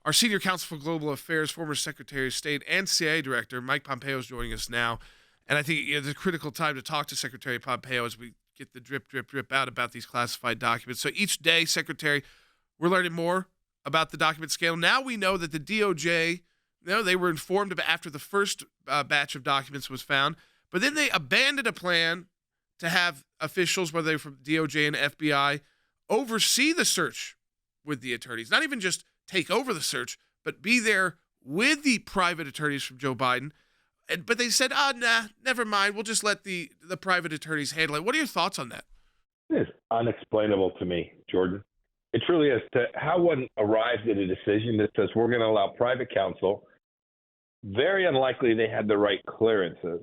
Our senior counsel for global affairs, former Secretary of State and CIA Director, Mike Pompeo, is joining us now. And I think it's a critical time to talk to Secretary Pompeo as we get the drip, drip, drip out about these classified documents. So each day, Secretary, we're learning more about the document scale. Now we know that the DOJ, they were informed of after the first batch of documents was found, but then they abandoned a plan to have officials, whether they're from DOJ and FBI, oversee the search with the attorneys. Not even just take over the search, but be there with the private attorneys from Joe Biden. But they said, nah, never mind. We'll just let the private attorneys handle it. What are your thoughts on that? It is unexplainable to me, Jordan. It truly is. To how one arrives at a decision that says we're going to allow private counsel, very unlikely they had the right clearances,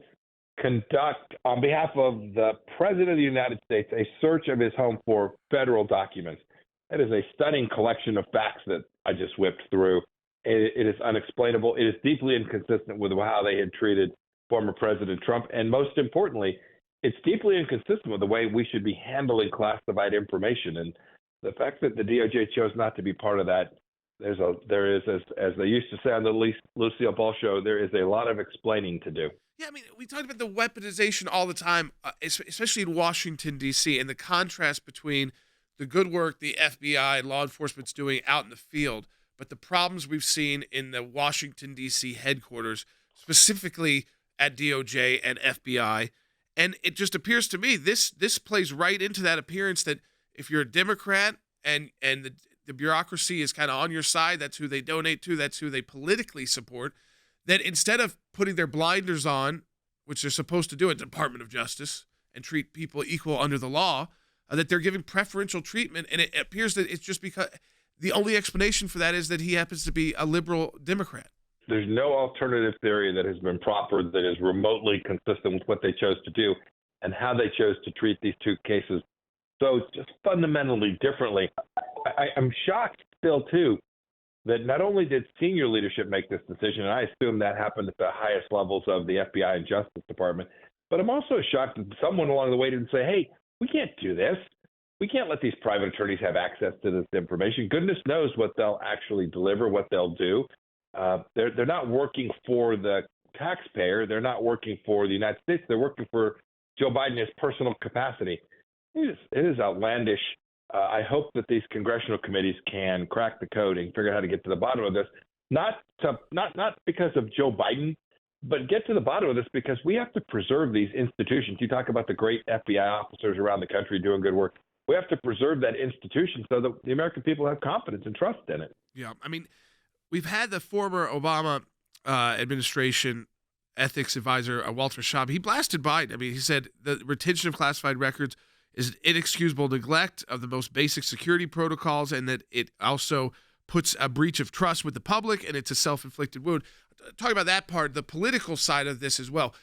conduct on behalf of the President of the United States a search of his home for federal documents. That is a stunning collection of facts that I just whipped through. It is unexplainable. It is deeply inconsistent with how they had treated former President Trump. And most importantly, it's deeply inconsistent with the way we should be handling classified information. And the fact that the DOJ chose not to be part of that, there is, as they used to say on the Lucille Ball show, there is a lot of explaining to do. Yeah, I mean, we talked about the weaponization all the time, especially in Washington, D.C., and the contrast between the good work the FBI and law enforcement's doing out in the field, but the problems we've seen in the Washington, D.C. headquarters, specifically at DOJ and FBI. And it just appears to me this plays right into that appearance that if you're a Democrat and the bureaucracy is kind of on your side, that's who they donate to, that's who they politically support, that instead of putting their blinders on, which they're supposed to do at the Department of Justice and treat people equal under the law, that they're giving preferential treatment. And it appears that it's just because the only explanation for that is that he happens to be a liberal Democrat. There's no alternative theory that has been proffered that is remotely consistent with what they chose to do and how they chose to treat these two cases so just fundamentally differently. I'm shocked still, too, that not only did senior leadership make this decision, and I assume that happened at the highest levels of the FBI and Justice Department, but I'm also shocked that someone along the way didn't say, hey, we can't do this. We can't let these private attorneys have access to this information. Goodness knows what they'll actually deliver, what they'll do. They're not working for the taxpayer. They're not working for the United States. They're working for Joe Biden in his personal capacity. It is outlandish. I hope that these congressional committees can crack the code and figure out how to get to the bottom of this. Not because of Joe Biden, but get to the bottom of this because we have to preserve these institutions. You talk about the great FBI officers around the country doing good work. We have to preserve that institution so that the American people have confidence and trust in it. Yeah, I mean, we've had the former Obama administration ethics advisor, Walter Shaub. He blasted Biden. I mean, he said the retention of classified records is an inexcusable neglect of the most basic security protocols and that it also puts a breach of trust with the public and it's a self-inflicted wound. Talking about that part, the political side of this as well.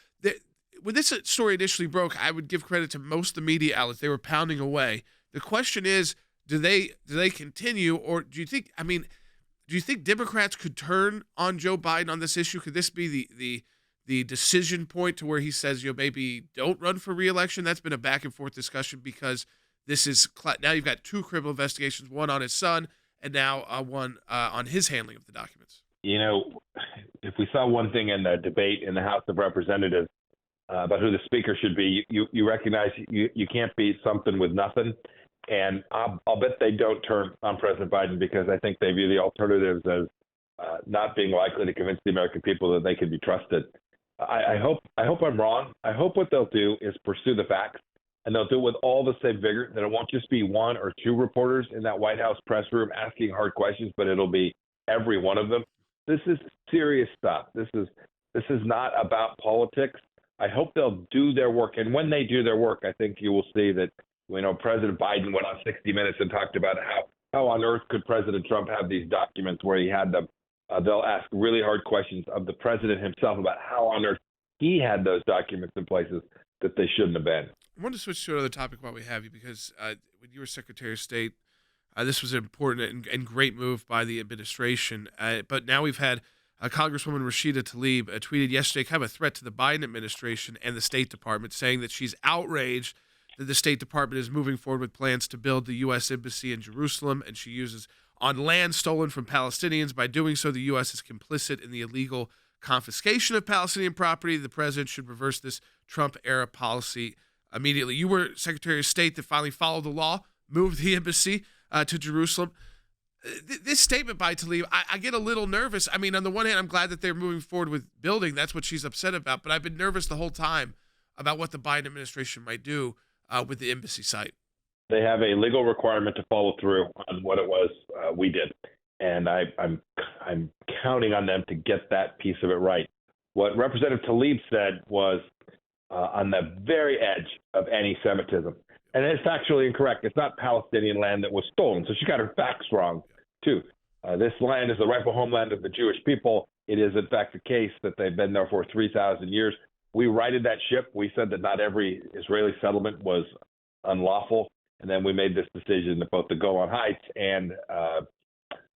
When this story initially broke, I would give credit to most of the media outlets. They were pounding away. The question is, do they continue, or do you think Democrats could turn on Joe Biden on this issue? Could this be the decision point to where he says, maybe don't run for re-election? That's been a back and forth discussion because this is now you've got two criminal investigations, one on his son and now one on his handling of the documents. If we saw one thing in the debate in the House of Representatives about who the speaker should be, you recognize you can't beat something with nothing. And I'll bet they don't turn on President Biden because I think they view the alternatives as not being likely to convince the American people that they can be trusted. I hope I'm wrong. I hope what they'll do is pursue the facts, and they'll do it with all the same vigor, that it won't just be one or two reporters in that White House press room asking hard questions, but it'll be every one of them. This is serious stuff. This is not about politics. I hope they'll do their work. And when they do their work, I think you will see that, President Biden went on 60 Minutes and talked about how on earth could President Trump have these documents where he had them. They'll ask really hard questions of the president himself about how on earth he had those documents in places that they shouldn't have been. I want to switch to another topic while we have you, because when you were Secretary of State, this was an important and great move by the administration. But now we've had Congresswoman Rashida Tlaib tweeted yesterday kind of a threat to the Biden administration and the State Department, saying that she's outraged that the State Department is moving forward with plans to build the U.S. Embassy in Jerusalem, and she uses on land stolen from Palestinians. By doing so, the U.S. is complicit in the illegal confiscation of Palestinian property. The president should reverse this Trump-era policy immediately. You were Secretary of State that finally followed the law, moved the embassy to Jerusalem. This statement by Tlaib, I get a little nervous. I mean, on the one hand, I'm glad that they're moving forward with building. That's what she's upset about. But I've been nervous the whole time about what the Biden administration might do with the embassy site. They have a legal requirement to follow through on what it was we did, and I'm counting on them to get that piece of it right. What Representative Tlaib said was on the very edge of anti-Semitism. And it's factually incorrect. It's not Palestinian land that was stolen. So she got her facts wrong, too. This land is the rightful homeland of the Jewish people. It is, in fact, the case that they've been there for 3,000 years. We righted that ship. We said that not every Israeli settlement was unlawful. And then we made this decision that both the Golan Heights and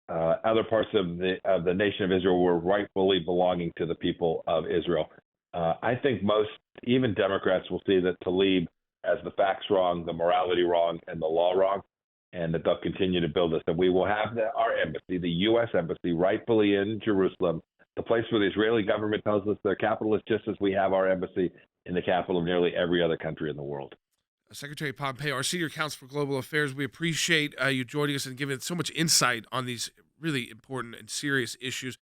other parts of the nation of Israel were rightfully belonging to the people of Israel. I think most, even Democrats, will see that Tlaib has the facts wrong, the morality wrong, and the law wrong, and that they'll continue to build this. And we will have our embassy, the U.S. embassy, rightfully in Jerusalem, the place where the Israeli government tells us their capital is, just as we have our embassy in the capital of nearly every other country in the world. Secretary Pompeo, our senior counsel for global affairs, we appreciate you joining us and giving so much insight on these really important and serious issues.